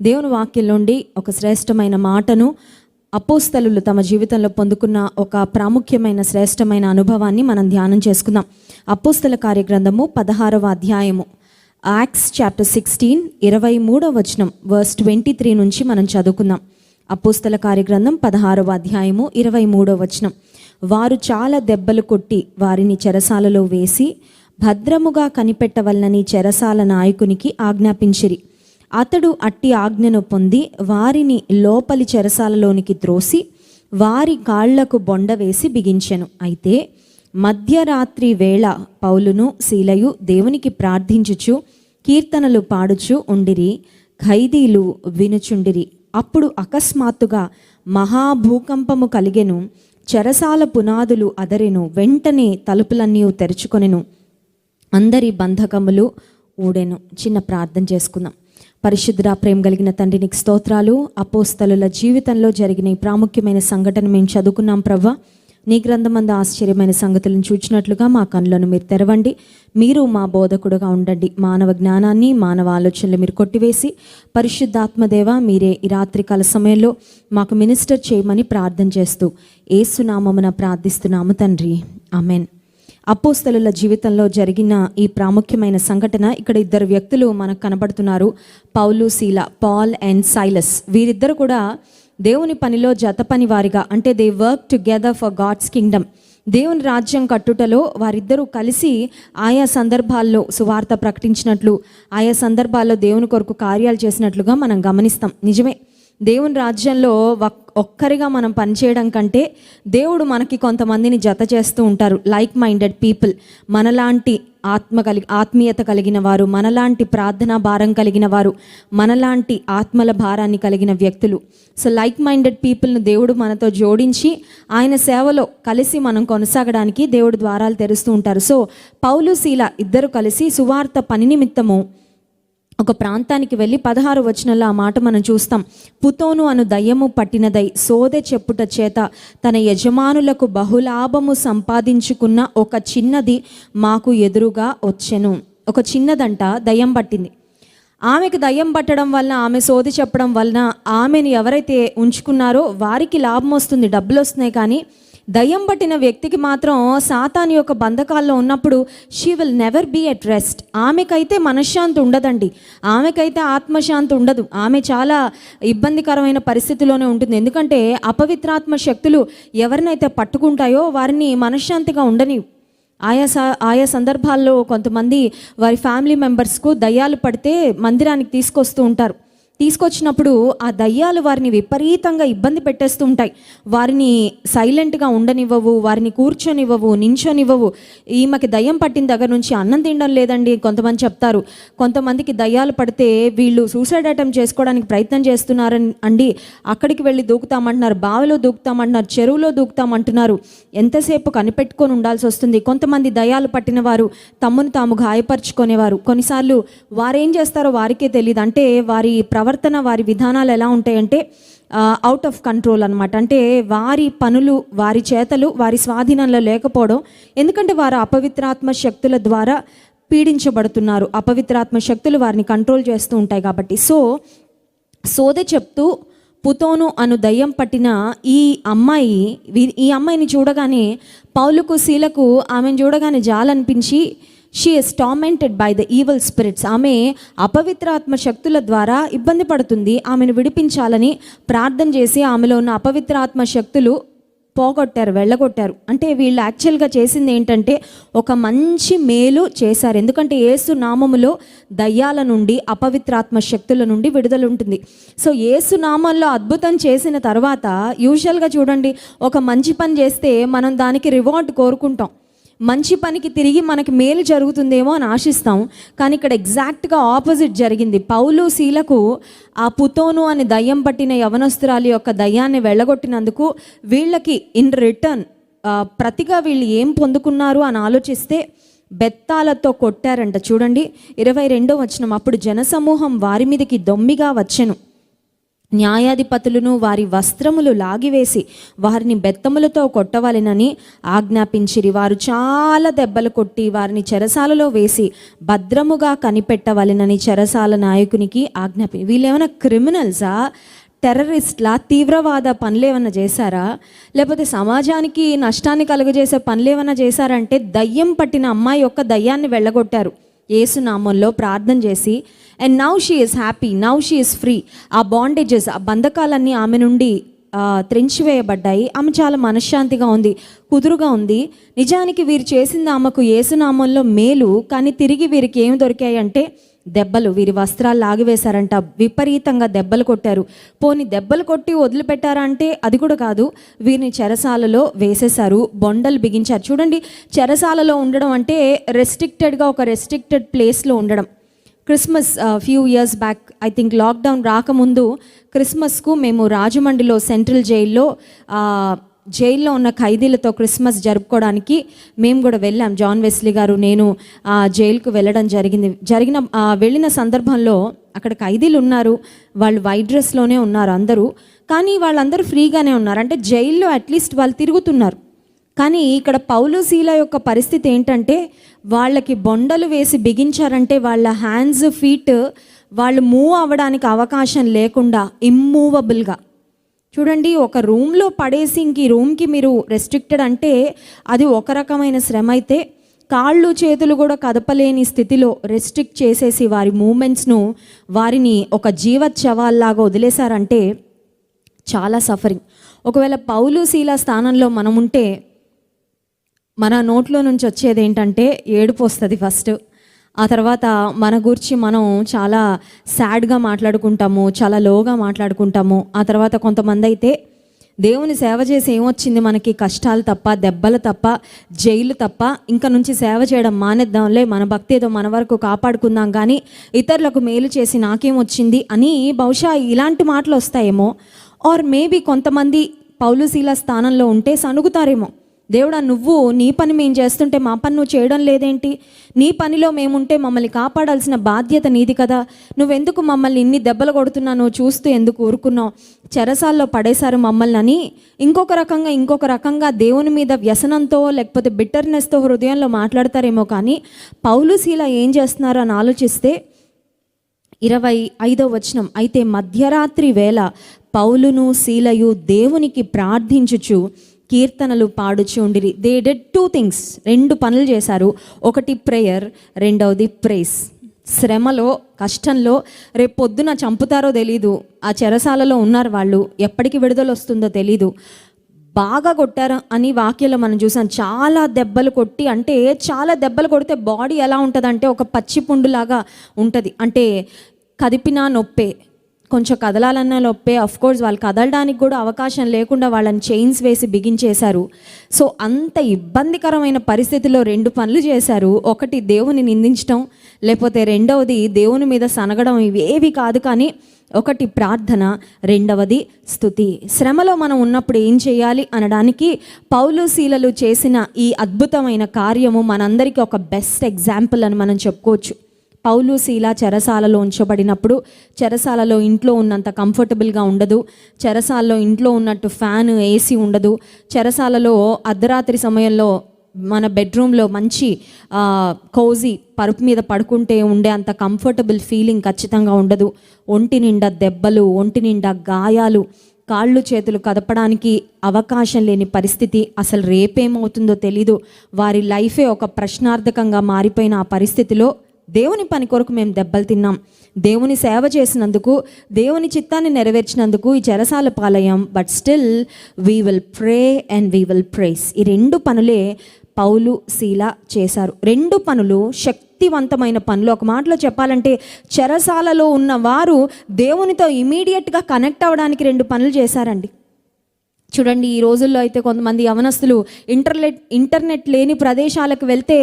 దేవుని వాక్యం నుండి ఒక శ్రేష్టమైన మాటను అపోస్తలులు తమ జీవితంలో పొందుకున్న ఒక ప్రాముఖ్యమైన శ్రేష్టమైన అనుభవాన్ని మనం ధ్యానం చేసుకుందాం. అపోస్తల కార్యగ్రంథము 16వ అధ్యాయము, యాక్ట్స్ చాప్టర్ 16 23వ వచనం వర్స్ 23 నుంచి మనం చదువుకుందాం. అపోస్తల కార్యగ్రంథం 16వ అధ్యాయము 23వ వచనం. వారు చాలా దెబ్బలు కొట్టి వారిని చెరసాలలో వేసి భద్రముగా కనిపెట్టవలనని చెరసాల నాయకునికి ఆజ్ఞాపించిరి. అతడు అట్టి ఆజ్ఞను పొంది వారిని లోపలి చెరసాలలోనికి త్రోసి వారి కాళ్లకు బొండ వేసి బిగించెను. అయితే మధ్యరాత్రి వేళ పౌలును సీలయు దేవునికి ప్రార్థించుచు కీర్తనలు పాడుచు ఉండిరి. ఖైదీలు వినుచుండిరి. అప్పుడు అకస్మాత్తుగా మహాభూకంపము కలిగెను. చెరసాల పునాదులు అదరెను. వెంటనే తలుపులన్నీ తెరుచుకొనెను. అందరి బంధకములు ఊడెను. చిన్న ప్రార్థన చేసుకుందాం. పరిశుద్ధ ప్రేమ కలిగిన తండ్రి, నీకు స్తోత్రాలు. అపోస్తలుల జీవితంలో జరిగిన ఈ ప్రాముఖ్యమైన సంఘటన మేము చదువుకున్నాం ప్రభువా. నీ గ్రంథమందు ఆశ్చర్యమైన సంగతులను చూచినట్లుగా మా కన్నులను మీరు తెరవండి. మీరు మా బోధకుడుగా ఉండండి. మానవ జ్ఞానాన్ని, మానవ ఆలోచనలు మీరు కొట్టివేసి పరిశుద్ధాత్మదేవ మీరే ఈ రాత్రికాల సమయంలో మాకు మినిస్టర్ చేయమని ప్రార్థన చేస్తూ యేసునామమున ప్రార్థిస్తున్నాము తండ్రి, ఆమెన్. అపోస్తలుల జీవితంలో జరిగిన ఈ ప్రాముఖ్యమైన సంఘటన, ఇక్కడ ఇద్దరు వ్యక్తులు మనకు కనబడుతున్నారు, పౌలు సీల, పాల్ అండ్ సైలస్. వీరిద్దరు కూడా దేవుని పనిలో జత పని వారిగా, అంటే they work together for God's kingdom. దేవుని రాజ్యం కట్టుటలో వారిద్దరూ కలిసి ఆయా సందర్భాల్లో సువార్త ప్రకటించినట్లు, ఆయా సందర్భాల్లో దేవుని కొరకు కార్యాలు చేసినట్లుగా మనం గమనిస్తాం. నిజమే, దేవుని రాజ్యంలో ఒక్కరిగా మనం పనిచేయడం కంటే దేవుడు మనకి కొంతమందిని జత చేస్తూ ఉంటారు. లైక్ మైండెడ్ పీపుల్, మనలాంటి ఆత్మీయత కలిగిన వారు, మనలాంటి ప్రార్థనా భారం కలిగిన వారు, మనలాంటి ఆత్మల భారాన్ని కలిగిన వ్యక్తులు. సో లైక్ మైండెడ్ పీపుల్ను దేవుడు మనతో జోడించి ఆయన సేవలో కలిసి మనం కొనసాగడానికి దేవుడు ద్వారాలు తెరుస్తూ ఉంటారు. సో పౌలు సీల ఇద్దరు కలిసి సువార్త పని నిమిత్తము ఒక ప్రాంతానికి వెళ్ళి 16 వచనంలో ఆ మాట మనం చూస్తాం. పుతోను అను దయ్యము పట్టినదై సోదె చెప్పుట చేత తన యజమానులకు బహులాభము సంపాదించుకున్న ఒక చిన్నది మాకు ఎదురుగా వచ్చెను. ఒక చిన్నదంట దయ్యం పట్టింది. ఆమెకు దయ్యం పట్టడం వలన, ఆమె సోది చెప్పడం వలన ఆమెను ఎవరైతే ఉంచుకున్నారో వారికి లాభం వస్తుంది, డబ్బులు వస్తున్నాయి. కానీ దయ్యం పట్టిన వ్యక్తికి మాత్రం సాతాను యొక్క బంధకాల్లో ఉన్నప్పుడు she will never be at rest. ఆమెకైతే మనశ్శాంతి ఉండదండి, ఆమెకైతే ఆత్మశాంతి ఉండదు. ఆమె చాలా ఇబ్బందికరమైన పరిస్థితిలోనే ఉంటుంది. ఎందుకంటే అపవిత్రాత్మ శక్తులు ఎవరినైతే పట్టుకుంటాయో వారిని మనశ్శాంతిగా ఉండని. ఆయా సందర్భాల్లో కొంతమంది వారి ఫ్యామిలీ మెంబర్స్కు దయ్యాలు పడితే మందిరానికి తీసుకొస్తూ ఉంటారు. తీసుకొచ్చినప్పుడు ఆ దయ్యాలు వారిని విపరీతంగా ఇబ్బంది పెట్టేస్తూ ఉంటాయి. వారిని సైలెంట్గా ఉండనివ్వవు, వారిని కూర్చొనివ్వవు, నించొనివ్వవు. ఈమెకి దయ్యం పట్టిన దగ్గర నుంచి అన్నం తినడం లేదండి కొంతమంది చెప్తారు. కొంతమందికి దయ్యాలు పడితే వీళ్ళు సూసైడ్ అటెంప్ట్ చేసుకోవడానికి ప్రయత్నం చేస్తున్నారని అండి. అక్కడికి వెళ్ళి దూకుతామంటున్నారు, బావిలో దూకుతామంటున్నారు, చెరువులో దూకుతామంటున్నారు. ఎంతసేపు కనిపెట్టుకొని ఉండాల్సి వస్తుంది. కొంతమంది దయ్యాలు పట్టిన వారు తమ్మును తాము గాయపరుచుకునేవారు. కొన్నిసార్లు వారేం చేస్తారో వారికే తెలియదు. అంటే వారి ప్రవర్తన, వారి విధానాలు ఎలా ఉంటాయంటే అవుట్ ఆఫ్ కంట్రోల్ అనమాట. అంటే వారి పనులు, వారి చేతలు వారి స్వాధీనంలో లేకపోవడం. ఎందుకంటే వారు అపవిత్రాత్మ శక్తుల ద్వారా పీడించబడుతున్నారు. అపవిత్రాత్మ శక్తులు వారిని కంట్రోల్ చేస్తూ ఉంటాయి కాబట్టి. సో సోదె చెప్తూ పుతోను అను దయ్యం పట్టిన ఈ అమ్మాయిని చూడగానే పౌలుకు సీలకు ఆమెను చూడగానే జాలనిపించి she is tormented by the evil spirits. ఆమె అపవిత్రాత్మ శక్తుల ద్వారా ఇబ్బంది పడుతుంది. ఆమెను విడిపించాలని ప్రార్థన చేసి ఆమెలో ఉన్న అపవిత్రాత్మ శక్తులు వెళ్ళగొట్టారు. అంటే వీళ్ళు యాక్చువల్గా చేసింది ఏంటంటే ఒక మంచి మేలు చేశారు. ఎందుకంటే యేసు నామములో దయ్యాల నుండి, అపవిత్రాత్మ శక్తుల నుండి విడుదల ఉంటుంది. సో యేసు నామంలో అద్భుతం చేసిన తర్వాత యూజువల్గా చూడండి, ఒక మంచి పని చేస్తే మనం దానికి రివార్డ్ కోరుకుంటాం. మంచి పనికి తిరిగి మనకి మేలు జరుగుతుందేమో అని ఆశిస్తాం. కానీ ఇక్కడ ఎగ్జాక్ట్గా ఆపోజిట్ జరిగింది. పౌలు సీలకు ఆ పుతోను అని దయ్యం పట్టిన యవనస్తురాలి యొక్క దయ్యాన్ని వెళ్ళగొట్టినందుకు వీళ్ళకి ఇన్ రిటర్న్ ప్రతిగా వీళ్ళు ఏం పొందుకున్నారు అని ఆలోచిస్తే బెత్తాలతో కొట్టారంట. చూడండి 22వ వచనం. అప్పుడు జనసమూహం వారి మీదకి దొమ్మిగా వచ్చెను. న్యాయాధిపతులను వారి వస్త్రములు లాగివేసి వారిని బెత్తములతో కొట్టవలెనని ఆజ్ఞాపించిరి. వారు చాలా దెబ్బలు కొట్టి వారిని చెరసాలలో వేసి భద్రముగా కనిపెట్టవలెనని చెరసాల నాయకునికి వీళ్ళేమైనా క్రిమినల్సా, టెర్రరిస్ట్లా, తీవ్రవాద పనులు ఏమన్నా చేశారా, లేకపోతే సమాజానికి నష్టాన్ని కలుగజేసే పనులు ఏమన్నా చేశారంటే దయ్యం పట్టిన అమ్మాయి యొక్క దయ్యాన్ని వెళ్ళగొట్టారు యేసు నామంలో ప్రార్థన చేసి. And now she is happy, now she is free. ఆ బాండేజెస్, ఆ బంధకాలన్నీ ఆమె నుండి త్రెంచివేయబడ్డాయి. ఆమె చాలా మనశ్శాంతిగా ఉంది, కుదురుగా ఉంది. నిజానికి వీరు చేసింది ఆమెకు యేసునామంలో మేలు, కానీ తిరిగి వీరికి ఏమి దొరికాయి అంటే దెబ్బలు. వీరి వస్త్రాలు లాగివేశారంట, విపరీతంగా దెబ్బలు కొట్టారు. పోని దెబ్బలు కొట్టి వదిలిపెట్టారా అంటే అది కూడా కాదు, వీరిని చెరసాలలో వేసేశారు, బొండలు బిగించారు. చూడండి, చెరసాలలో ఉండడం అంటే రెస్ట్రిక్టెడ్గా ఒక రెస్ట్రిక్టెడ్ ప్లేస్లో ఉండడం. Christmas few years back, I think lockdown రాకముందు క్రిస్మస్కు మేము రాజమండ్రిలో సెంట్రల్ జైల్లో ఉన్న ఖైదీలతో క్రిస్మస్ జరుపుకోవడానికి మేము కూడా వెళ్ళాం. జాన్ వెస్లీ గారు, నేను జైలుకు వెళ్ళడం వెళ్ళిన సందర్భంలో అక్కడ ఖైదీలు ఉన్నారు, వాళ్ళు వైట్ డ్రెస్లోనే ఉన్నారు అందరూ, కానీ వాళ్ళందరూ ఫ్రీగానే ఉన్నారు. అంటే జైల్లో అట్లీస్ట్ వాళ్ళు తిరుగుతున్నారు. కానీ ఇక్కడ పౌలు శీల యొక్క పరిస్థితి ఏంటంటే వాళ్ళకి బొండలు వేసి బిగించారంటే వాళ్ళ హ్యాండ్స్ ఫీట్ వాళ్ళు మూవ్ అవ్వడానికి అవకాశం లేకుండా ఇమ్మూవబుల్గా. చూడండి, ఒక రూమ్లో పడేసి ఇంక ఈ రూమ్కి మీరు రెస్ట్రిక్టెడ్ అంటే అది ఒక రకమైన శ్రమ అయితే, కాళ్ళు చేతులు కూడా కదపలేని స్థితిలో రెస్ట్రిక్ట్ చేసేసి వారి మూమెంట్స్ను, వారిని ఒక జీవచ్చవాల్లాగా వదిలేశారంటే చాలా సఫరింగ్. ఒకవేళ పౌలు శీల స్థానంలో మనం ఉంటే మన నోట్లో నుంచి వచ్చేది ఏంటంటే ఏడుపు వస్తుంది ఫస్ట్. ఆ తర్వాత మన గురించి మనం చాలా సాడ్గా మాట్లాడుకుంటాము, చాలా లోగా మాట్లాడుకుంటాము. ఆ తర్వాత కొంతమంది అయితే దేవుని సేవ చేసి ఏమొచ్చింది మనకి, కష్టాలు తప్ప, దెబ్బలు తప్ప, జైలు తప్ప, ఇంకా నుంచి సేవ చేయడం మానేద్దాంలే, మన భక్తి ఏదో మన వరకు కాపాడుకుందాం, కానీ ఇతరులకు మేలు చేసి నాకేమొచ్చింది అని బహుశా ఇలాంటి మాటలు వస్తాయేమో. ఆర్ మేబీ కొంతమంది పౌలు శీల స్థానంలో ఉంటే సనుగుతారేమో, దేవుడా నువ్వు నీ పని మేము చేస్తుంటే మా పని నువ్వు చేయడం లేదేంటి, నీ పనిలో మేముంటే మమ్మల్ని కాపాడాల్సిన బాధ్యత నీది కదా, నువ్వెందుకు మమ్మల్ని ఇన్ని దెబ్బలు కొడుతున్నా, నువ్వు చూస్తూ ఎందుకు ఊరుకున్నావు, చెరసాల్లో పడేశారు మమ్మల్ని అని ఇంకొక రకంగా దేవుని మీద వ్యసనంతో లేకపోతే బిట్టర్నెస్తో హృదయంలో మాట్లాడతారేమో. కానీ పౌలు శీల ఏం చేస్తున్నారు అని ఆలోచిస్తే 25వ వచనం, అయితే మధ్యరాత్రి వేళ పౌలును శీలయు దేవునికి ప్రార్థించుచు కీర్తనలు పాడుచు ఉండిరి. దే డిడ్ 2 things, 2 పనులు చేశారు. ఒకటి ప్రేయర్, రెండవది ప్రైస్. శ్రమలో, కష్టంలో, రేపు పొద్దున చంపుతారో తెలీదు, ఆ చెరసాలలో ఉన్నారు వాళ్ళు, ఎప్పటికి విడుదల వస్తుందో తెలీదు. బాగా కొట్టారు అని వాక్యంలో మనం చూసాం. చాలా దెబ్బలు కొట్టి, అంటే చాలా దెబ్బలు కొడితే బాడీ ఎలా ఉంటుందంటే ఒక పచ్చి పుండులాగా ఉంటుంది. అంటే కదిపినా నొప్పే, కొంచెం కదలాలన్న నొప్పే. కోర్స్ వాళ్ళు కదలడానికి కూడా అవకాశం లేకుండా వాళ్ళని చైన్స్ వేసి బిగించేశారు. సో అంత ఇబ్బందికరమైన పరిస్థితిలో 2 పనులు చేశారు. ఒకటి దేవుని నిందించడం, లేకపోతే రెండవది దేవుని మీద సనగడం. ఇవేవి కాదు, కానీ ఒకటి ప్రార్థన, రెండవది స్తుతి. శ్రమలో మనం ఉన్నప్పుడు ఏం చేయాలి అనడానికి పౌలు శీలలు చేసిన ఈ అద్భుతమైన కార్యము మనందరికీ ఒక బెస్ట్ ఎగ్జాంపుల్ అని మనం చెప్పుకోవచ్చు. పౌలు శీల చెరసాలలో ఉంచబడినప్పుడు చెరసాలలో ఇంట్లో ఉన్నంత కంఫర్టబుల్గా ఉండదు, చెరసాలలో ఇంట్లో ఉన్నట్టు ఫ్యాన్, ఏసీ ఉండదు. చెరసాలలో అర్ధరాత్రి సమయంలో మన బెడ్రూమ్లో మంచి కోజీ పరుపు మీద పడుకుంటే ఉండే అంత కంఫర్టబుల్ ఫీలింగ్ ఖచ్చితంగా ఉండదు. ఒంటి నిండా దెబ్బలు, ఒంటి నిండా గాయాలు, కాళ్ళు చేతులు కదపడానికి అవకాశం లేని పరిస్థితి. అసలు రేపేమవుతుందో తెలీదు. వారి లైఫే ఒక ప్రశ్నార్థకంగా మారిపోయిన ఆ పరిస్థితిలో దేవుని పని కొరకు మేము దెబ్బలు తిన్నాం, దేవుని సేవ చేసినందుకు, దేవుని చిత్తాన్ని నెరవేర్చినందుకు ఈ చెరసాల పాలయం. But still we will pray and we will praise. ఈ 2 పనులే పౌలు శీల చేశారు. 2 పనులు శక్తివంతమైన పనులు. ఒక మాటలో చెప్పాలంటే చెరసాలలో ఉన్న వారు దేవునితో ఇమీడియట్గా కనెక్ట్ అవ్వడానికి 2 పనులు చేశారండి. చూడండి, ఈ రోజుల్లో అయితే కొంతమంది యవనస్తులు ఇంటర్నెట్ లేని ప్రదేశాలకు వెళ్తే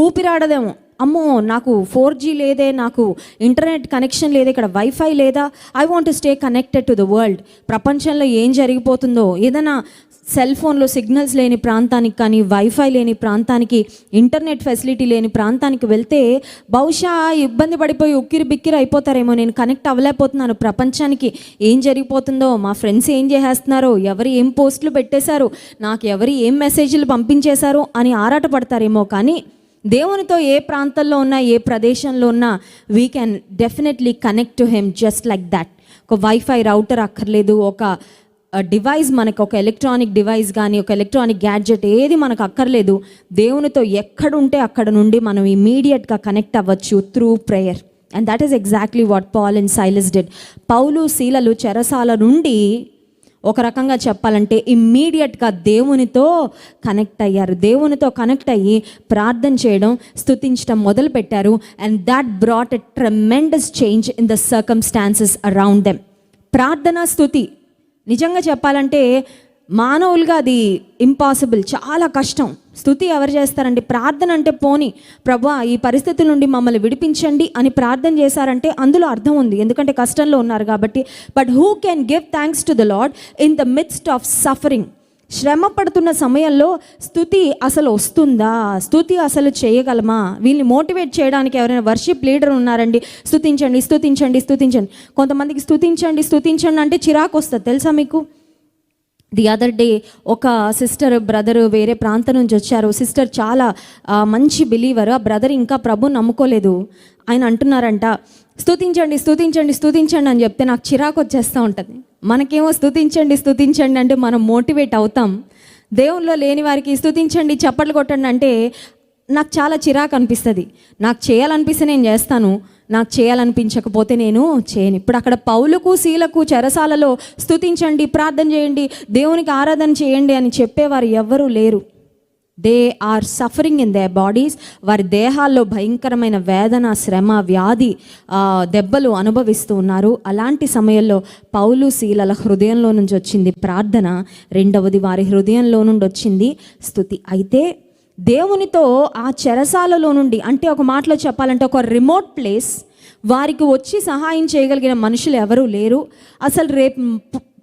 ఊపిరాడదేమో. అమ్మో నాకు 4G లేదే, నాకు ఇంటర్నెట్ కనెక్షన్ లేదే, ఇక్కడ వైఫై లేదా, I want to stay connected to the world. ప్రపంచంలో ఏం జరిగిపోతుందో, ఏదైనా సెల్ ఫోన్లో సిగ్నల్స్ లేని ప్రాంతానికి కానీ, వైఫై లేని ప్రాంతానికి, ఇంటర్నెట్ ఫెసిలిటీ లేని ప్రాంతానికి వెళ్తే బహుశా ఇబ్బంది పడిపోయి ఉక్కిరి బిక్కిరి అయిపోతారేమో. నేను కనెక్ట్ అవ్వలేకపోతున్నాను, ప్రపంచానికి ఏం జరిగిపోతుందో, మా ఫ్రెండ్స్ ఏం చేసేస్తున్నారో, ఎవరు ఏం పోస్టులు పెట్టేశారు, నాకు ఎవరు ఏం మెసేజ్లు పంపించేశారో అని ఆరాటపడతారేమో. కానీ దేవునితో ఏ ప్రాంతంలో ఉన్నా, ఏ ప్రదేశంలో ఉన్నా, we can definitely connect to him just like that. ఒక వైఫై రౌటర్ అక్కర్లేదు, ఒక డివైస్, మనకు ఒక ఎలక్ట్రానిక్ డివైస్ కానీ, ఒక ఎలక్ట్రానిక్ గ్యాడ్జెట్ ఏది మనకు అక్కర్లేదు. దేవునితో ఎక్కడుంటే అక్కడ నుండి మనం ఇమీడియట్గా కనెక్ట్ అవ్వచ్చు through prayer. And that is exactly what Paul and Silas did. పౌలు శీలలు చెరసాల నుండి ఒక రకంగా చెప్పాలంటే ఇమ్మీడియట్గా దేవునితో కనెక్ట్ అయ్యారు. దేవునితో కనెక్ట్ అయ్యి ప్రార్థన చేయడం, స్తుతించడం మొదలుపెట్టారు. And that brought a tremendous change in the circumstances around them. ప్రార్థన, స్తుతి నిజంగా చెప్పాలంటే మానవులుగా అది ఇంపాసిబుల్, చాలా కష్టం. స్తుతి ఎవరు చేస్తారండి? ప్రార్థన అంటే పోని ప్రభువా ఈ పరిస్థితి నుండి మమ్మల్ని విడిపించండి అని ప్రార్థన చేశారంటే అందులో అర్థం ఉంది, ఎందుకంటే కష్టంలో ఉన్నారు కాబట్టి. But who can give thanks to the lord in the midst of suffering? శ్రమ పడుతున్న సమయంలో స్తుతి అసలు వస్తుందా? స్తుతి అసలు చేయగలమా? వీళ్ళని మోటివేట్ చేయడానికి ఎవరైనా వర్షిప్ లీడర్ ఉన్నారండి? స్తుతించండి, స్తుతించండి, స్తుతించండి. కొంతమందికి స్తుతించండి స్తుతించండి అంటే చిరాకు వస్తుంది, తెలుసా మీకు? ది అదర్ డే ఒక సిస్టర్, బ్రదరు వేరే ప్రాంతం నుంచి వచ్చారు. సిస్టర్ చాలా మంచి బిలీవర్, ఆ బ్రదర్ ఇంకా ప్రభు నమ్ముకోలేదు. ఆయన అంటున్నారంట, స్తుతించండి స్తుతించండి స్తుతించండి అని చెప్తే నాకు చిరాకు వచ్చేస్తూ ఉంటుంది. మనకేమో స్తుతించండి స్తుతించండి అంటే మనం మోటివేట్ అవుతాం. దేవునిలో లేని వారికి స్తుతించండి చప్పట్లు కొట్టండి అంటే నాకు చాలా చిరాకు అనిపిస్తుంది. నాకు చేయాలనిపిస్తే నేను చేస్తాను, నాకు చేయాలనిపించకపోతే నేను చేయను. ఇప్పుడు అక్కడ పౌలుకు శీలకు చెరసాలలో స్తుతించండి, ప్రార్థన చేయండి, దేవునికి ఆరాధన చేయండి అని చెప్పేవారు ఎవ్వరూ లేరు. They are suffering in their bodies. వారి దేహాల్లో భయంకరమైన వేదన, శ్రమ, వ్యాధి, దెబ్బలు అనుభవిస్తూ ఉన్నారు. అలాంటి సమయంలో పౌలు శీలల హృదయంలో నుంచి వచ్చింది ప్రార్థన, రెండవది వారి హృదయంలో నుండి వచ్చింది స్తుతి. అయితే దేవునితో ఆ చెరసాలలో నుండి, అంటే ఒక మాటలో చెప్పాలంటే ఒక రిమోట్ ప్లేస్, వారికి వచ్చి సహాయం చేయగలిగిన మనుషులు ఎవరూ లేరు. అసలు రేపు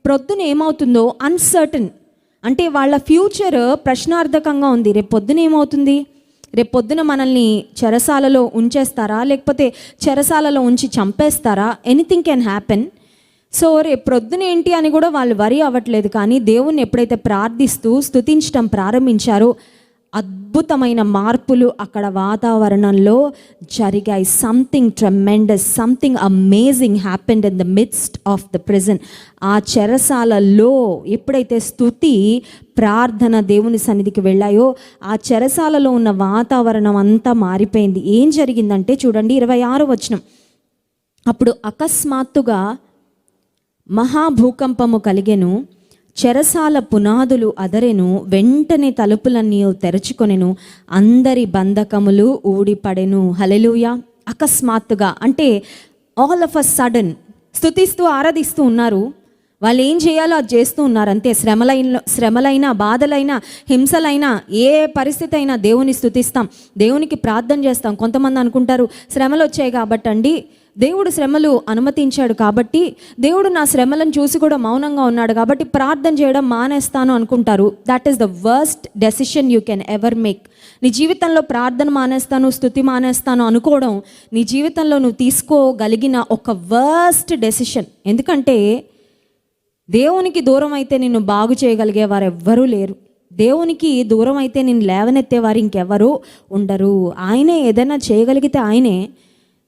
ప్రొద్దున ఏమవుతుందో అన్సర్టన్, అంటే వాళ్ళ ఫ్యూచర్ ప్రశ్నార్థకంగా ఉంది. రేపు పొద్దున ఏమవుతుంది? రేపు పొద్దున మనల్ని చెరసాలలో ఉంచేస్తారా, లేకపోతే చెరసాలలో ఉంచి చంపేస్తారా? Anything can happen. సో రేపు ప్రొద్దున ఏంటి అని కూడా వాళ్ళు వరి అవ్వట్లేదు. కానీ దేవుణ్ణి ఎప్పుడైతే ప్రార్థిస్తూ స్తుతించడం ప్రారంభించారో అద్భుతమైన మార్పులు అక్కడ వాతావరణంలో జరిగాయి. Something tremendous, something amazing happened in the midst of the prison. ఆ చెరసాలలో ఎప్పుడైతే స్తుతి, ప్రార్థన దేవుని సన్నిధికి వెళ్ళాయో ఆ చెరసాలలో ఉన్న వాతావరణం అంతా మారిపోయింది. ఏం జరిగిందంటే చూడండి 26వ వచనం. అప్పుడు అకస్మాత్తుగా మహాభూకంపము కలిగెను, చెరసాల పునాదులు అదరెను, వెంటనే తలుపులన్నీ తెరుచుకొనెను, అందరి బంధకములు ఊడిపడెను. హల్లెలూయా. అకస్మాత్తుగా అంటే ఆల్ ఆఫ్ అ సడన్ స్తుతిస్తూ ఆరాధిస్తూ ఉన్నారు. వాళ్ళు ఏం చేయాలో అది చేస్తూ ఉన్నారు అంతే. శ్రమలైనా, బాధలైనా, హింసలైనా, ఏ పరిస్థితి అయినా దేవుని స్తుతిస్తాం, దేవునికి ప్రార్థన చేస్తాం. కొంతమంది అనుకుంటారు శ్రమలు వచ్చాయి కాబట్టి అండి, దేవుడు శ్రమలు అనుమతించాడు కాబట్టి, దేవుడు నా శ్రమలను చూసి కూడా మౌనంగా ఉన్నాడు కాబట్టి ప్రార్థన చేయడం మానేస్తాను అనుకుంటారు. That is the worst decision you can ever make. నీ జీవితంలో ప్రార్థన మానేస్తాను, స్తుతి మానేస్తాను అనుకోవడం నీ జీవితంలో నువ్వు తీసుకోగలిగిన ఒక వర్స్ట్ డెసిషన్. ఎందుకంటే దేవునికి దూరం అయితే నిన్ను బాగు చేయగలిగే వారు ఎవ్వరూ లేరు. దేవునికి దూరం అయితే నిన్ను లేవనెత్తేవారు ఇంకెవరూ ఉండరు. ఆయనే ఏదైనా చేయగలిగితే ఆయనే.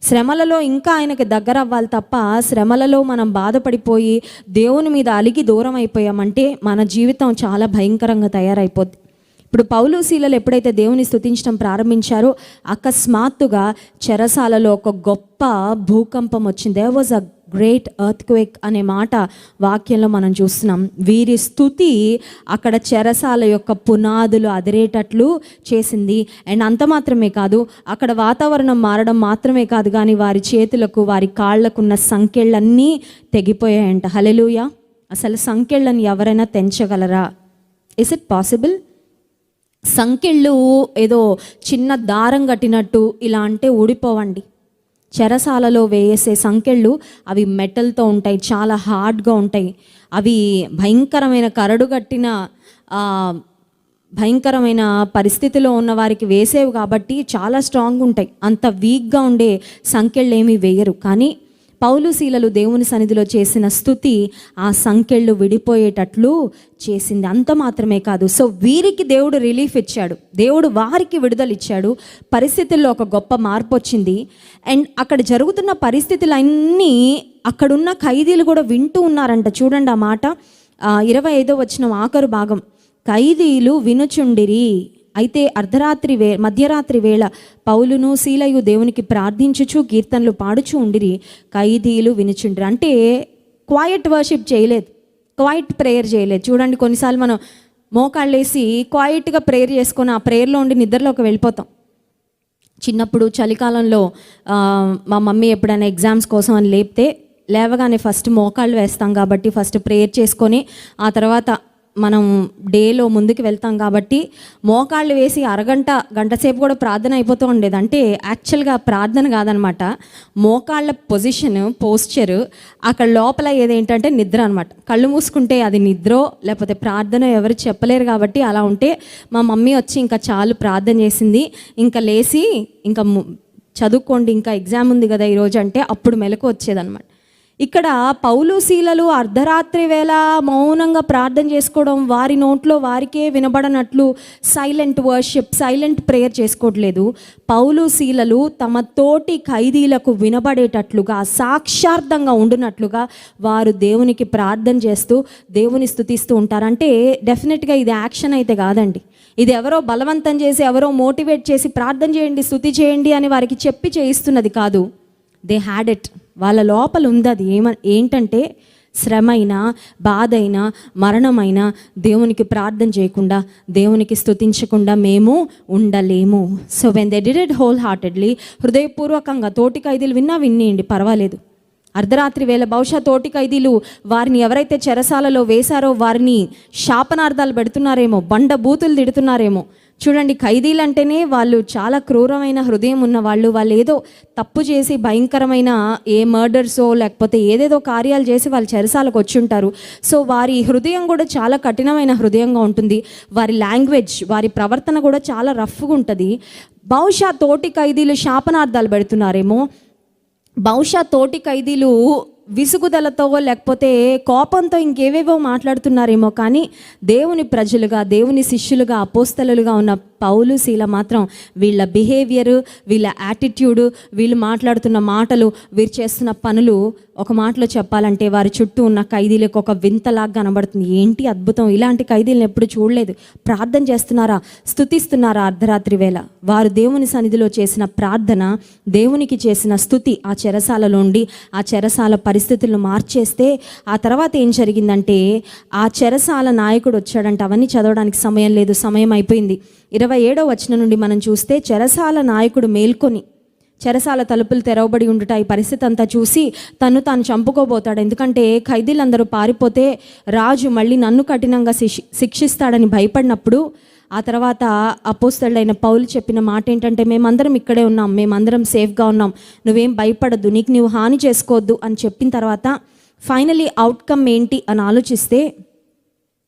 శ్రమలలో ఇంకా ఆయనకి దగ్గర అవ్వాలి తప్ప, శ్రమలలో మనం బాధపడిపోయి దేవుని మీద అలిగి దూరం అయిపోయామంటే మన జీవితం చాలా భయంకరంగా తయారైపోద్ది. ఇప్పుడు పౌలు శీలలు ఎప్పుడైతే దేవుని స్తుతించడం ప్రారంభించారో అకస్మాత్తుగా చెరసాలలో ఒక గొప్ప భూకంపం వచ్చింది. There was a great earthquake అనే మాట వాక్యంలో మనం చూస్తున్నాం. వీరి స్తుతి అక్కడ చెరసాల యొక్క పునాదులు అదిరేటట్లు చేసింది. అండ్ అంత మాత్రమే కాదు, అక్కడ వాతావరణం మారడం మాత్రమే కాదు, కానీ వారి చేతులకు, వారి కాళ్లకున్న సంకెళ్ళన్నీ తెగిపోయాయంట. హల్లెలూయా. అసలు సంకెళ్ళని ఎవరైనా తెంచగలరా? Is it possible? సంకెళ్ళు ఏదో చిన్న దారం కట్టినట్టు ఇలా అంటే ఊడిపోవండి. చెరసాలలో వేసే సంకెళ్ళు అవి మెటల్తో ఉంటాయి, చాలా హార్డ్గా ఉంటాయి. అవి భయంకరమైన కరడు కట్టిన భయంకరమైన పరిస్థితిలో ఉన్న వారికి వేసేవి కాబట్టి చాలా స్ట్రాంగ్ ఉంటాయి. అంత వీక్గా ఉండే సంకెళ్ళు ఏమీ వేయరు. కానీ పౌలు శీలలు దేవుని సన్నిధిలో చేసిన స్తుతి ఆ సంకెళ్ళు విడిపోయేటట్లు చేసింది. అంత మాత్రమే కాదు, సో వీరికి దేవుడు రిలీఫ్ ఇచ్చాడు, దేవుడు వారికి విడుదల ఇచ్చాడు. పరిస్థితుల్లో ఒక గొప్ప మార్పు వచ్చింది. అండ్ అక్కడ జరుగుతున్న పరిస్థితులన్నీ అక్కడున్న ఖైదీలు కూడా వింటూ ఉన్నారంట. చూడండి ఆ మాట, 25వ వచనం ఆఖరు భాగం. ఖైదీలు వినుచుండిరి, అయితే మధ్యరాత్రి వేళ పౌలును శీలయు దేవునికి ప్రార్థించుచు కీర్తనలు పాడుచు ఉండిరి, ఖైదీలు వినుచుండిరి. అంటే క్వైట్ వర్షిప్ చేయలేదు, క్వైట్ ప్రేయర్ చేయలేదు. చూడండి, కొన్నిసార్లు మనం మోకాళ్ళేసి క్వైట్గా ప్రేయర్ చేసుకొని ఆ ప్రేయర్లో ఉండి నిద్రలోకి వెళ్ళిపోతాం. చిన్నప్పుడు చలికాలంలో మా మమ్మీ ఎప్పుడైనా ఎగ్జామ్స్ కోసం అని లేవగానే ఫస్ట్ మోకాళ్ళు వేస్తాం కాబట్టి ఫస్ట్ ప్రేయర్ చేసుకొని ఆ తర్వాత మనం డేలో ముందుకు వెళ్తాం కాబట్టి మోకాళ్ళు వేసి గంట సేపు కూడా ప్రార్థన అయిపోతూ ఉండేది. అంటే యాక్చువల్గా ప్రార్థన కాదనమాట, మోకాళ్ళ పోస్చర్ అక్కడ లోపల ఏదేంటంటే నిద్ర అనమాట. కళ్ళు మూసుకుంటే అది నిద్రో లేకపోతే ప్రార్థన ఎవరు చెప్పలేరు కాబట్టి అలా ఉంటే మా మమ్మీ వచ్చి ఇంకా చాలు ప్రార్థన చేసింది, ఇంకా లేచి ఇంకా చదువుకోండి, ఇంకా ఎగ్జామ్ ఉంది కదా ఈరోజు అంటే అప్పుడు మెలకు వచ్చేదన్నమాట. ఇక్కడ పౌలు శీలలు అర్ధరాత్రి వేళ మౌనంగా ప్రార్థన చేసుకోవడం, వారి నోట్లో వారికే వినబడనట్లు సైలెంట్ వర్షిప్, సైలెంట్ ప్రేయర్ చేసుకోవట్లేదు. పౌలు శీలలు తమ తోటి ఖైదీలకు వినబడేటట్లుగా, సాక్షార్థంగా ఉండునట్లుగా వారు దేవునికి ప్రార్థన చేస్తూ దేవుని స్తుతిస్తూ ఉంటారు. అంటే డెఫినెట్గా ఇది యాక్షన్ అయితే కాదండి, ఇది ఎవరో బలవంతం చేసి ఎవరో మోటివేట్ చేసి ప్రార్థన చేయండి స్తుతి చేయండి అని వారికి చెప్పి చేయిస్తున్నది కాదు. దే హ్యాడ్ ఇట్, వాళ్ళ లోపల ఉంది. అది ఏంటంటే శ్రమైనా, బాధైనా, మరణమైనా దేవునికి ప్రార్థన చేయకుండా, దేవునికి స్తుతించకుండా మేము ఉండలేము. So when they did it whole heartedly, హృదయపూర్వకంగా, తోటి ఖైదీలు వినియండి పర్వాలేదు. అర్ధరాత్రి వేళ బహుశా తోటి ఖైదీలు వారిని ఎవరైతే చెరసాలలో వేశారో వారిని శాపనార్థాలు పెడుతున్నారేమో, బూతులు తిడుతున్నారేమో. చూడండి, ఖైదీలు అంటేనే వాళ్ళు చాలా క్రూరమైన హృదయం ఉన్న వాళ్ళు ఏదో తప్పు చేసి భయంకరమైన ఏ మర్డర్సో లేకపోతే ఏదేదో కార్యాలు చేసి వాళ్ళు చెరసాలకు వచ్చి ఉంటారు. సో వారి హృదయం కూడా చాలా కఠినమైన హృదయంగా ఉంటుంది. వారి లాంగ్వేజ్, వారి ప్రవర్తన కూడా చాలా రఫ్గా ఉంటుంది. బహుశా తోటి ఖైదీలు శాపనార్థాలు పెడుతున్నారేమో, బహుశా తోటి ఖైదీలు విసుగుదలతో లేకపోతే కోపంతో ఇంకేవేవో మాట్లాడుతున్నారేమో. కానీ దేవుని ప్రజలుగా, దేవుని శిష్యులుగా, అపోస్తలులుగా ఉన్న పౌలు శీల మాత్రం వీళ్ళ బిహేవియర్, వీళ్ళ యాటిట్యూడ్, వీళ్ళు మాట్లాడుతున్న మాటలు, వీరు చేస్తున్న పనులు ఒక మాటలో చెప్పాలంటే వారి చుట్టూ ఉన్న ఖైదీలకు ఒక వింతలాగా కనబడుతుంది. ఏంటి అద్భుతం, ఇలాంటి ఖైదీలను ఎప్పుడు చూడలేదు. ప్రార్థన చేస్తున్నారా, స్తుతిస్తున్నారా అర్ధరాత్రి వేళ. వారు దేవుని సన్నిధిలో చేసిన ప్రార్థన, దేవునికి చేసిన స్తుతి ఆ చెరసాలలో ఉండి ఆ చెరసాల పరిస్థితులను మార్చేస్తే ఆ తర్వాత ఏం జరిగిందంటే ఆ చెరసాల నాయకుడు వచ్చాడంటే, అవన్నీ చదవడానికి సమయం లేదు, సమయం అయిపోయింది. 27వ వచనం నుండి మనం చూస్తే, చెరసాల నాయకుడు మేల్కొని చెరసాల తలుపులు తెరవబడి ఉండుట ఈ పరిస్థితి అంతా చూసి తాను చంపుకోబోతాడు. ఎందుకంటే ఖైదీలందరూ పారిపోతే రాజు మళ్ళీ నన్ను కఠినంగా శిక్షిస్తాడని భయపడినప్పుడు ఆ తర్వాత అపోస్తలుడైన పౌలు చెప్పిన మాట ఏంటంటే, మేమందరం ఇక్కడే ఉన్నాం, మేమందరం సేఫ్గా ఉన్నాం, నువ్వేం భయపడద్దు, నీవు హాని చేసుకోవద్దు అని చెప్పిన తర్వాత ఫైనలీ అవుట్కమ్ ఏంటి అని ఆలోచిస్తే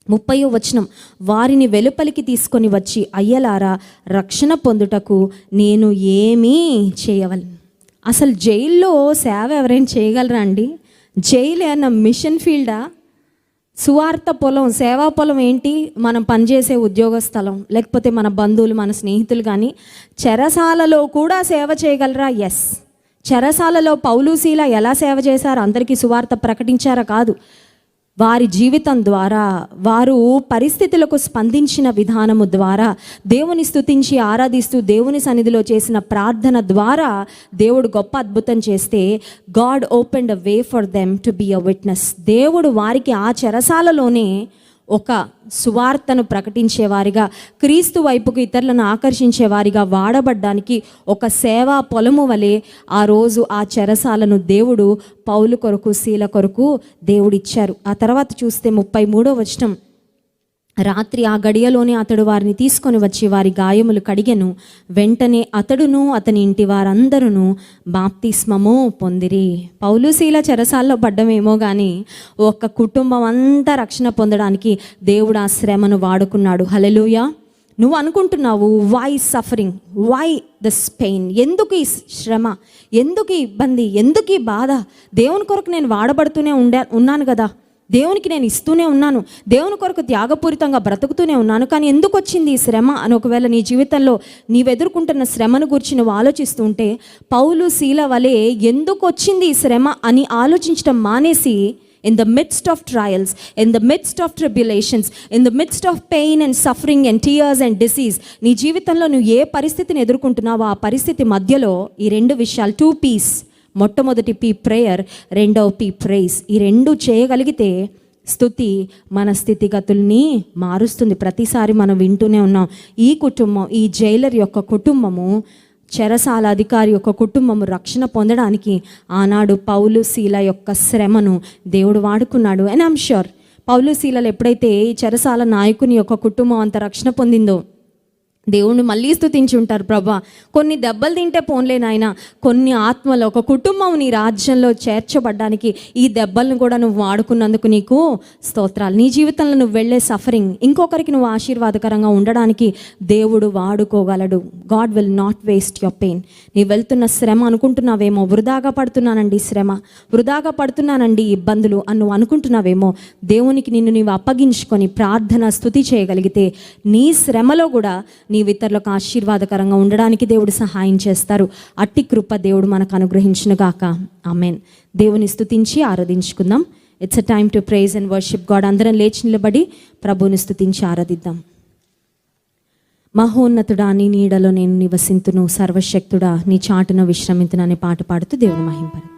30వ వచనం, వారిని వెలుపలికి తీసుకొని వచ్చి, అయ్యలారా, రక్షణ పొందుటకు నేను ఏమీ చేయవలను. అసలు జైల్లో సేవ ఎవరైనా చేయగలరా అండి? జైలు ఏమన్నా మిషన్ ఫీల్డా? సువార్త పొలం, సేవా పొలం ఏంటి? మనం పనిచేసే ఉద్యోగ స్థలం, లేకపోతే మన బంధువులు, మన స్నేహితులు. కానీ చెరసాలలో కూడా సేవ చేయగలరా? ఎస్. చెరసాలలో పౌలు శీల ఎలా సేవ చేశారు? అందరికీ సువార్త ప్రకటించారా? కాదు. వారి జీవితం ద్వారా, వారు పరిస్థితులకు స్పందించిన విధానము ద్వారా, దేవుని స్తుతించి ఆరాధిస్తూ దేవుని సన్నిధిలో చేసిన ప్రార్థన ద్వారా దేవుడు గొప్ప అద్భుతం చేస్తే, God opened a way for them to be a witness. దేవుడు వారికి ఆ చెరసాలలోనే ఒక సువార్తను ప్రకటించేవారిగా, క్రీస్తు వైపుకు ఇతరులను ఆకర్షించేవారిగా వాడబడ్డానికి ఒక సేవా పొలము వలె ఆ రోజు ఆ చెరసాలను దేవుడు పౌలు కొరకు, శీల కొరకు దేవుడిచ్చారు. ఆ తర్వాత చూస్తే 33వ వచనం, రాత్రి ఆ గడియలోనే అతడు వారిని తీసుకొని వచ్చి వారి గాయములు కడిగెను. వెంటనే అతడును అతని ఇంటి వారందరూ బాప్తిస్మము పొందిరి. పౌలు శీల చెరసాల్లో పడ్డమేమో కానీ ఒక కుటుంబం అంతా రక్షణ పొందడానికి దేవుడు ఆ శ్రమను వాడుకున్నాడు. హల్లెలూయా. నువ్వు అనుకుంటున్నావు, why suffering, why this pain, ఎందుకు ఈ శ్రమ, ఎందుకు ఈ ఇబ్బంది, ఎందుకు ఈ బాధ? దేవుని కొరకు నేను వాడబడుతూనే ఉన్నాను కదా, దేవునికి నేను ఇస్తూనే ఉన్నాను, దేవుని కొరకు త్యాగపూరితంగా బ్రతుకుతూనే ఉన్నాను, కానీ ఎందుకు వచ్చింది ఈ శ్రమ అని ఒకవేళ నీ జీవితంలో నీవు ఎదుర్కొంటున్న శ్రమను గురించి నువ్వు ఆలోచిస్తూ ఉంటే, పౌలు శీల వలె ఎందుకు వచ్చింది ఈ శ్రమ అని ఆలోచించడం మానేసి, in the midst of trials, in the midst of tribulations, in the midst of pain and suffering and tears and disease, నీ జీవితంలో నువ్వు ఏ పరిస్థితిని ఎదుర్కొంటున్నావో ఆ పరిస్థితి మధ్యలో ఈ రెండు విషయాలు, 2 P's, మొట్టమొదటి P ప్రేయర్, రెండవ P ప్రైజ్. ఈ రెండు చేయగలిగితే స్తుతి మన స్థితిగతుల్ని మారుస్తుంది. ప్రతిసారి మనం వింటూనే ఉన్నాం, ఈ కుటుంబం, ఈ జైలర్ యొక్క కుటుంబము, చెరసాల అధికారి యొక్క కుటుంబము రక్షణ పొందడానికి ఆనాడు పౌలు శీల యొక్క శ్రమను దేవుడు వాడుకున్నాడు. అండ్ ఐమ్ ష్యూర్ పౌలు శీలలు ఎప్పుడైతే చెరసాల నాయకుని యొక్క కుటుంబం అంత రక్షణ పొందిందో, దేవుణ్ణి మళ్ళీ స్తుతించి ఉంటారు, ప్రభా కొన్ని దెబ్బలు తింటే పోన్లే నాయన, కొన్ని ఆత్మలు, ఒక కుటుంబం నీ రాజ్యంలో చేర్చబడ్డానికి ఈ దెబ్బలను కూడా నువ్వు వాడుకున్నందుకు నీకు స్తోత్రాలు. నీ జీవితంలో నువ్వు వెళ్ళే సఫరింగ్ ఇంకొకరికి నువ్వు ఆశీర్వాదకరంగా ఉండడానికి దేవుడు వాడుకోగలడు. God will not waste your pain. నీ వెళ్తున్న శ్రమ అనుకుంటున్నావేమో, వృధాగా పడుతున్నానండి శ్రమ, వృధాగా పడుతున్నానండి ఇబ్బందులు అని నువ్వు అనుకుంటున్నావేమో, దేవునికి నిన్ను నీవు అప్పగించుకొని ప్రార్థన స్తుతి చేయగలిగితే నీ శ్రమలో కూడా నీవు ఇతరులకు ఆశీర్వాదకరంగా ఉండడానికి దేవుడు సహాయం చేస్తారు. అట్టి కృప దేవుడు మనకు అనుగ్రహించును గాక. ఆమెన్. దేవుని స్తుతించి ఆరాధించుకుందాం. It's a time to praise and worship God. అందరం లేచి నిలబడి ప్రభువుని స్తుతించి ఆరాధిద్దాం. మహోన్నతుడా నీ నీడలో నేను నివసింతును, సర్వశక్తుడా నీ చాటున విశ్రమింతును అనే పాట పాడుతూ దేవుని మహింపరు.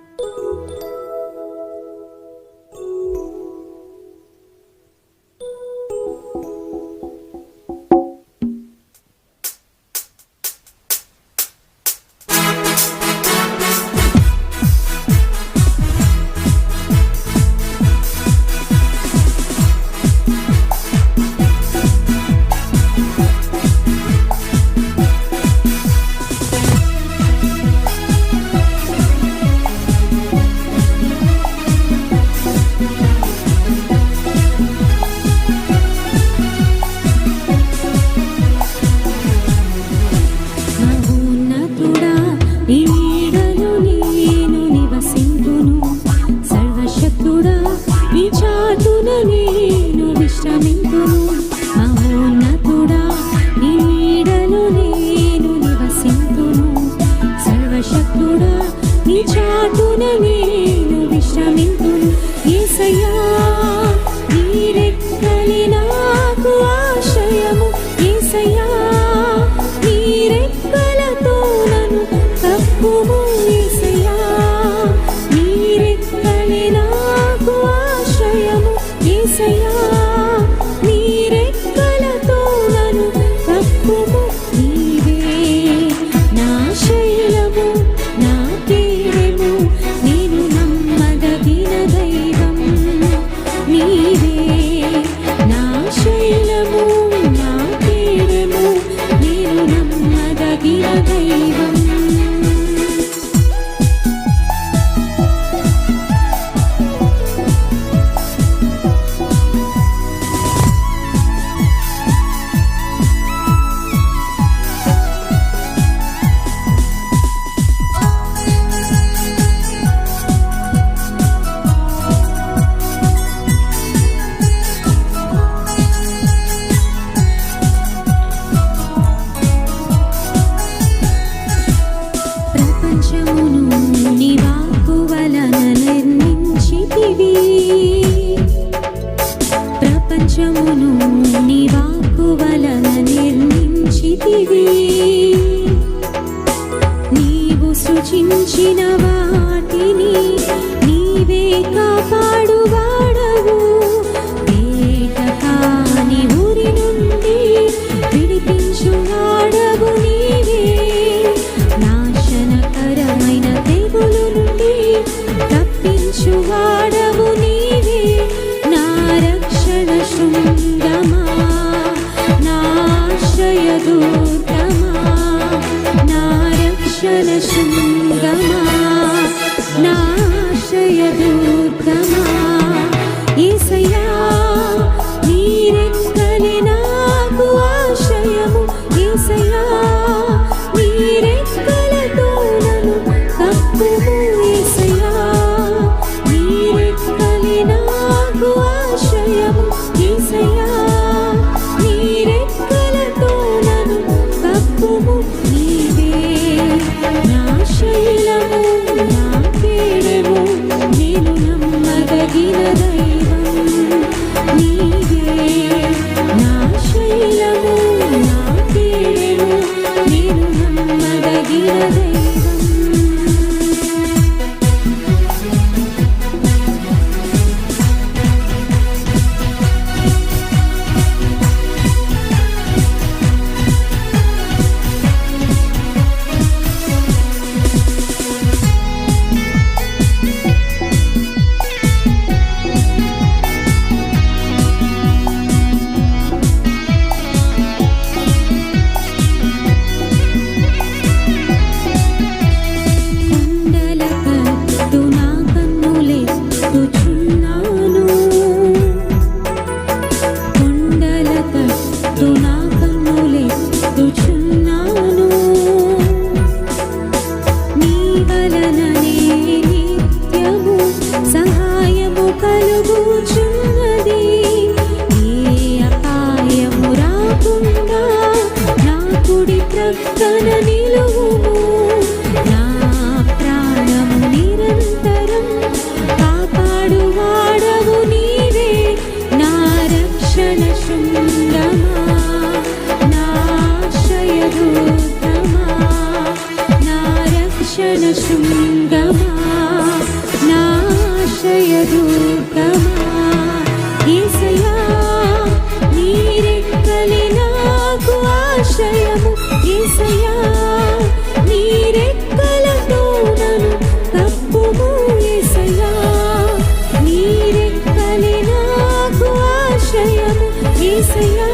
యేసయ్యా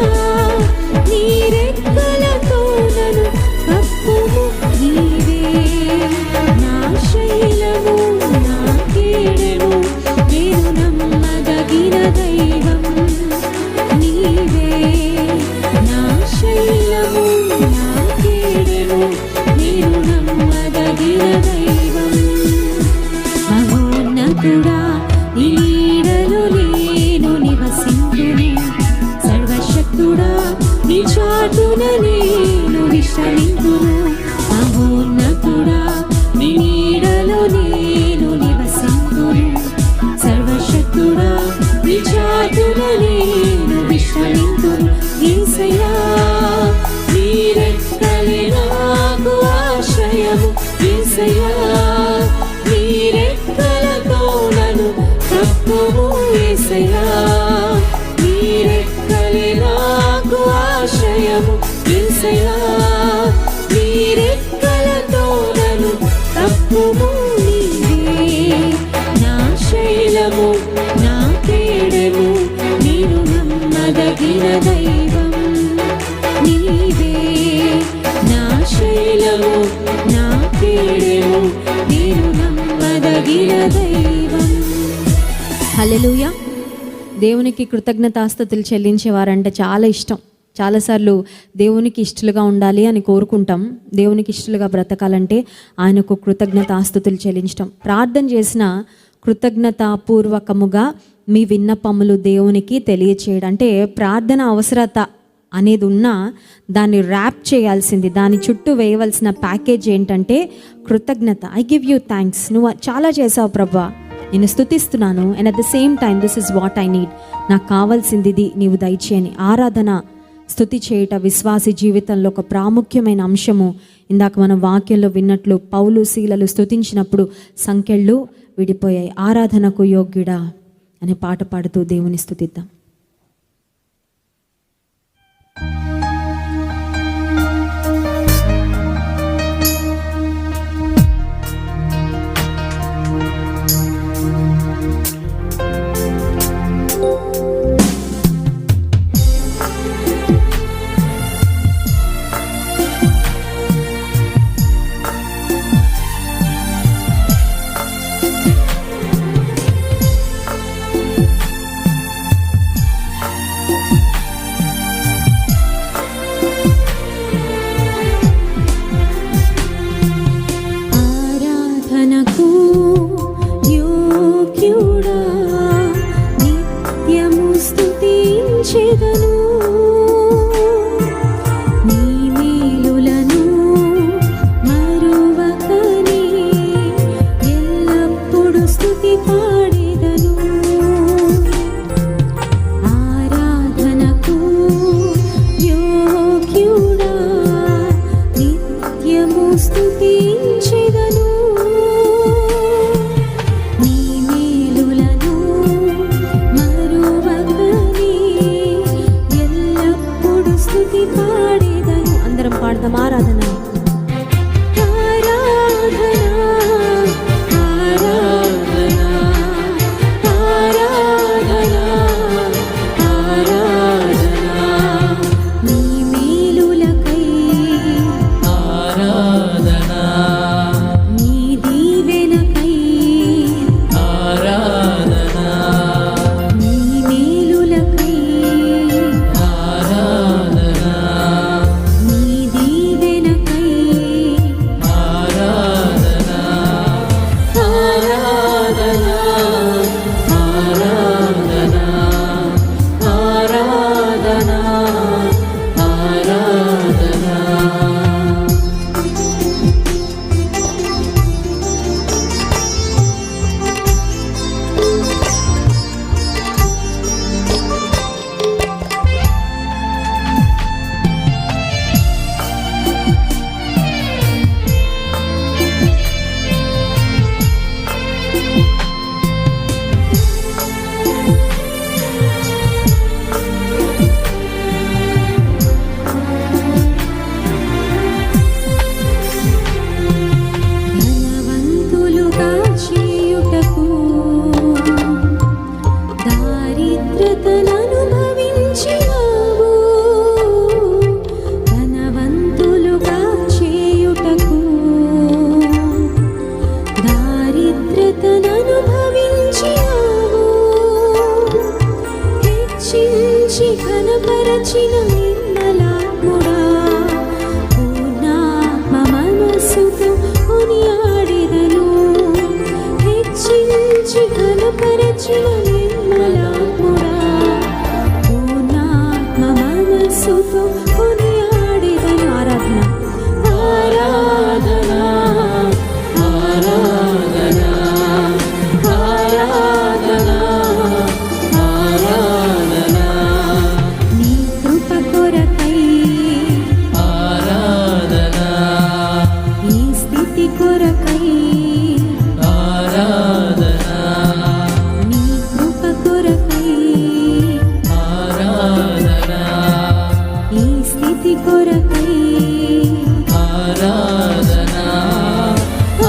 నీ రెక్కలతో నన్ను కప్పుము నీవే నా శైలము నా కేడెము నేను నమ్మదగిన దైవం నీవే నా శైలము నా కేడెము నేను నమ్మదగిన దైవం మహోన్నతుడా నీ నీడలో నేను నివసింతును సర్వశక్తుడా నీ చాటున నేను విశ్రమింతును మహోన్నతుడా నీ నీడలో నేను నివసింతును సర్వశక్తుడా నీ చాటున నేను విశ్రమింతును యేసయ్యా నీ రెక్కలే నాకు ఆశ్రయము యేసయ్యా నీ రెక్కలతో నన్ను కప్పుము యేసయ్యా నీ రెక్కలే నాకు ఆశ్రయము యేసయ్యా నీ రెక్కలతో నన్ను కప్పుము నీవే నా శైలము నా కేడెము నేను నమ్మదగిన దైవం నీవే నా శైలము నా కేడెము నేను నమ్మదగిన దైవం. హల్లెలూయా. దేవునికి కృతజ్ఞతాస్తుతులు చెల్లించేవారంటే చాలా ఇష్టం. చాలాసార్లు దేవునికి ఇష్టలుగా ఉండాలి అని కోరుకుంటాం. దేవునికి ఇష్టలుగా బ్రతకాలంటే ఆయనకు కృతజ్ఞతాస్తుతులు చెల్లించటం, ప్రార్థన చేసిన కృతజ్ఞతాపూర్వకముగా మీ విన్నపములు దేవునికి తెలియచేయడం. అంటే ప్రార్థన అవసరత అనేది ఉన్నా దాన్ని ర్యాప్ చేయాల్సింది, దాని చుట్టూ వేయవలసిన ప్యాకేజ్ ఏంటంటే కృతజ్ఞత. ఐ గివ్ యూ థ్యాంక్స్, నువ్వు చాలా చేసావు ప్రభా, నేను స్తుతిస్తున్నాను. And at the same time this is what I need, నాకు కావాల్సింది ఇది నీవు దయచేయని. ఆరాధన, స్తుతి చేయట విశ్వాసి జీవితంలో ఒక ప్రాముఖ్యమైన అంశము. ఇందాక మనం వాక్యంలో విన్నట్లు పౌలు శీలలు స్తుతించినప్పుడు సంకెళ్ళు విడిపోయాయి. ఆరాధనకు యోగ్యుడా అనే పాట పాడుతూ దేవుని స్తుతిద్దాం. హెచ్చించి ఘనపరచిన నిర్మలాత్ముడా, పూర్ణాత్మ మనస్సుతో కొనియాడెదను. హెచ్చించి ఘనపరచిన నిర్మలాత్ముడా, పూర్ణాత్మ మనస్సుతో కొనియాడెదను. ఆరాధన ఆరాధన ఆరాధన ఆరాధన ఆరాధన, నీ కృప కొరకై ఆరాధన, నీ స్థితి కొరకై ఆరాధన, నీ కృప కొరకై ఆరాధన, నీ స్థితి కొరకై ఆరాధన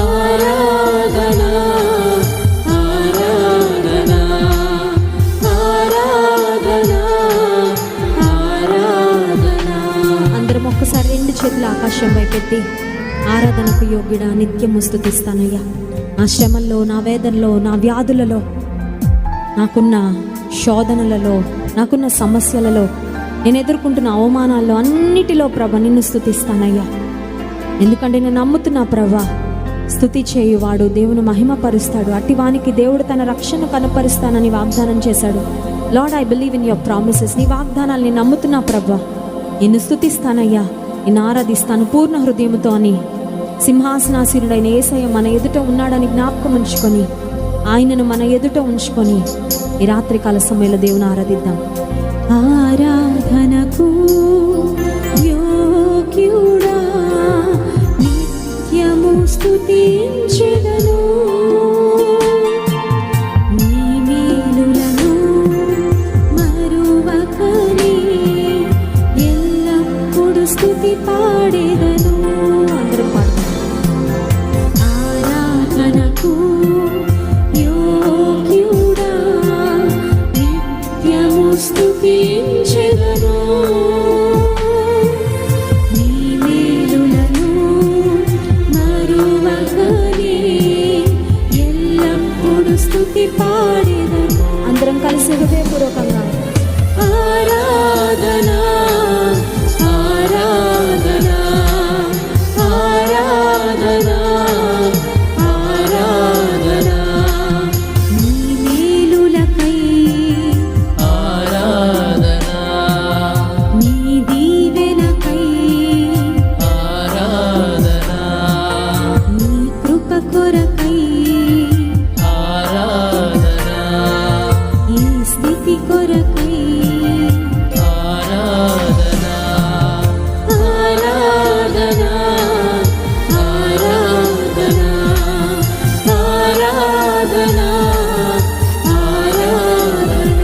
ఆరాధన ఆరాధన ఆరాధన ఆరాధన. అందరం ఒక్కసారి రెండు చేతులు ఆకాశం వైపెత్తి ఆరాధనకు యోగ్యుడా నిత్యము స్తుతిస్తానయ్యా. నా శ్రమల్లో, నా వేదనలో, నా వ్యాధులలో, నాకున్న శోధనలలో, నాకున్న సమస్యలలో, నేను ఎదుర్కొంటున్న అవమానాల్లో అన్నిటిలో ప్రభ నిన్ను స్తుతిస్తానయ్యా. ఎందుకంటే నేను నమ్ముతున్నా ప్రభా, స్తుతి చేయువాడు దేవుని మహిమపరుస్తాడు, అట్టివానికి దేవుడు తన రక్షణ కనపరుస్తానని వాగ్దానం చేశాడు. Lord, I believe in your promises. నీ వాగ్దానాలు నేను నమ్ముతున్నా ప్రభా. నిన్ను స్తుతిస్తానయ్యా, నిన్ను ఆరాధిస్తాను పూర్ణ హృదయంతో అని సింహాసనాసీనుడైన యేసయ్య మన ఎదుట ఉన్నాడని జ్ఞాపకం ఉంచుకొని, ఆయనను మన ఎదుట ఉంచుకొని ఈ రాత్రికాల సమయంలో దేవుని ఆరాధిద్దాం. ఆరాధనకు యోగ్యుడా నిత్యము స్తుతించెదను, నీ మేలులను మరువకనే ఎల్లప్పుడు స్తుతి పాడెదను. అందరం పాడదాం. ఆరాధనకు యోగ్యుడా నిత్యము స్తుతించెదను, నీ మేలులను మరువకనే ఎల్లప్పుడు స్తుతి పాడెదను. అందరం కలిసి హృదయపూర్వకంగా ఆరాధన ఆరాధన ఆరాధన ఆరాధన, నీ మేలులకై ఆరాధన, నీ దీవెనకై ఆరాధన, నీ కృప కొరకై ఆరాధన, ఈ స్థితి కొరకై ఆరాధన ఆరాధన ఆరాధన ఆరాధన ఆరాధన.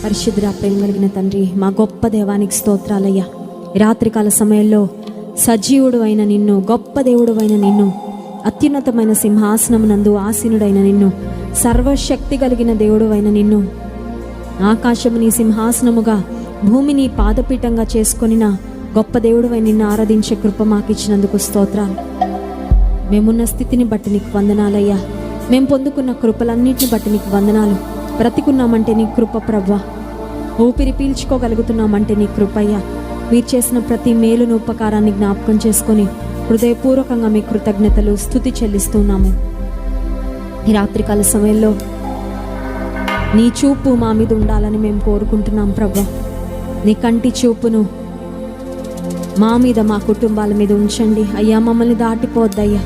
పరిశుద్ధ ప్రేమ కలిగిన తండ్రి, మా గొప్ప దేవానికి స్తోత్రాలయ్యా. రాత్రికాల సమయంలో సజీవుడు అయిన నిన్ను, గొప్ప దేవుడు అయిన నిన్ను, అత్యున్నతమైన సింహాసనమునందు ఆసీనుడైన నిన్ను, సర్వశక్తి కలిగిన దేవుడు అయిన నిన్ను, ఆకాశము నీ సింహాసనముగా భూమిని పాదపీఠంగా చేసుకొనిన గొప్ప దేవుడు అయిన నిన్ను ఆరాధించే కృప మాకు ఇచ్చినందుకు స్తోత్రాలు. మేమున్న స్థితిని బట్టి నీకు వందనాలయ్యా. మేము పొందుకున్న కృపలన్నిటిని బట్టి నీకు వందనాలు. బ్రతికున్నామంటే నీ కృప ప్రభా, ఊపిరి పీల్చుకోగలుగుతున్నామంటే నీ కృపయ్యా. మీరు చేసిన ప్రతి మేలును, ఉపకారాన్ని జ్ఞాపకం చేసుకొని హృదయపూర్వకంగా మీ కృతజ్ఞతలు స్తుతి చెల్లిస్తున్నాము. ఈ రాత్రికాల సమయంలో నీ చూపు మా మీద ఉండాలని మేము కోరుకుంటున్నాం ప్రభా. నీ కంటి చూపును మా మీద, మా కుటుంబాల మీద ఉంచండి అయ్యా. మమ్మల్ని దాటిపోవద్దయ్యా.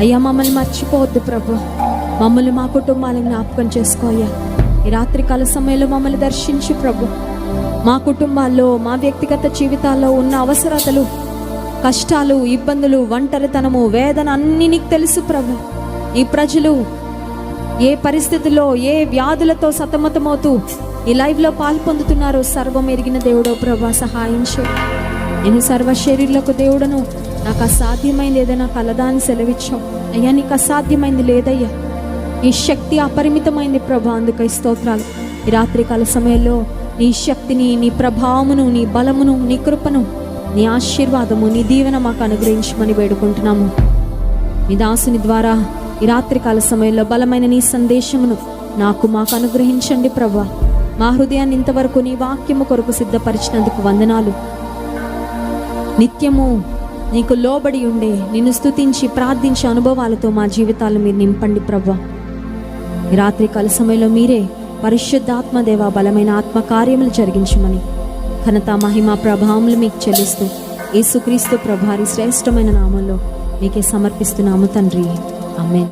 అయ్యా, మమ్మల్ని మర్చిపోవద్దు ప్రభు. మమ్మల్ని, మా కుటుంబాలను జ్ఞాపకం చేసుకో అయ్యా. ఈ రాత్రికాల సమయంలో మమ్మల్ని దర్శించు ప్రభు. మా కుటుంబాల్లో, మా వ్యక్తిగత జీవితాల్లో ఉన్న అవసరతలు, కష్టాలు, ఇబ్బందులు, ఒంటరితనము, వేదన అన్నీ నీకు తెలుసు ప్రభు. ఈ ప్రజలు ఏ పరిస్థితుల్లో, ఏ వ్యాధులతో సతమతమవుతూ ఈ లైవ్లో పాల్పొందుతున్నారో సర్వం ఎరిగిన దేవుడో ప్రభా, సహాయం చేయి. నేను సర్వశరీరులకు దేవుడను, నాకు అసాధ్యమైంది ఏదైనా కలదా అని సెలవిచ్చావు అయ్యా. నీకు అసాధ్యమైంది లేదయ్యా. నీ శక్తి అపరిమితమైంది ప్రభా, అందుకై స్తోత్రాలు. ఈ రాత్రికాల సమయంలో నీ శక్తిని, నీ ప్రభావమును, నీ బలమును, నీ కృపను, నీ ఆశీర్వాదము, నీ దీవెన మాకు అనుగ్రహించమని వేడుకుంటున్నాము. నీ దాసుని ద్వారా ఈ రాత్రికాల సమయంలో బలమైన నీ సందేశమును మాకు అనుగ్రహించండి ప్రభా. మా హృదయాన్ని ఇంతవరకు నీ వాక్యము కొరకు సిద్ధపరిచినందుకు వందనాలు. నిత్యము నీకు లోబడి ఉండే, నిన్ను స్తుతించి ప్రార్థించే అనుభవాలతో మా జీవితాలు మీరు నింపండి ప్రభువా. ఈ రాత్రికాల సమయంలో మీరే పరిశుద్ధాత్మ దేవా బలమైన ఆత్మ కార్యములు జరిగించమని ఘనత మహిమ ప్రభావములు మీకు చెల్లిస్తూ యేసుక్రీస్తు ప్రభువారి శ్రేష్టమైన నామంలో మీకే సమర్పిస్తున్నాము తండ్రి. ఆమేన్.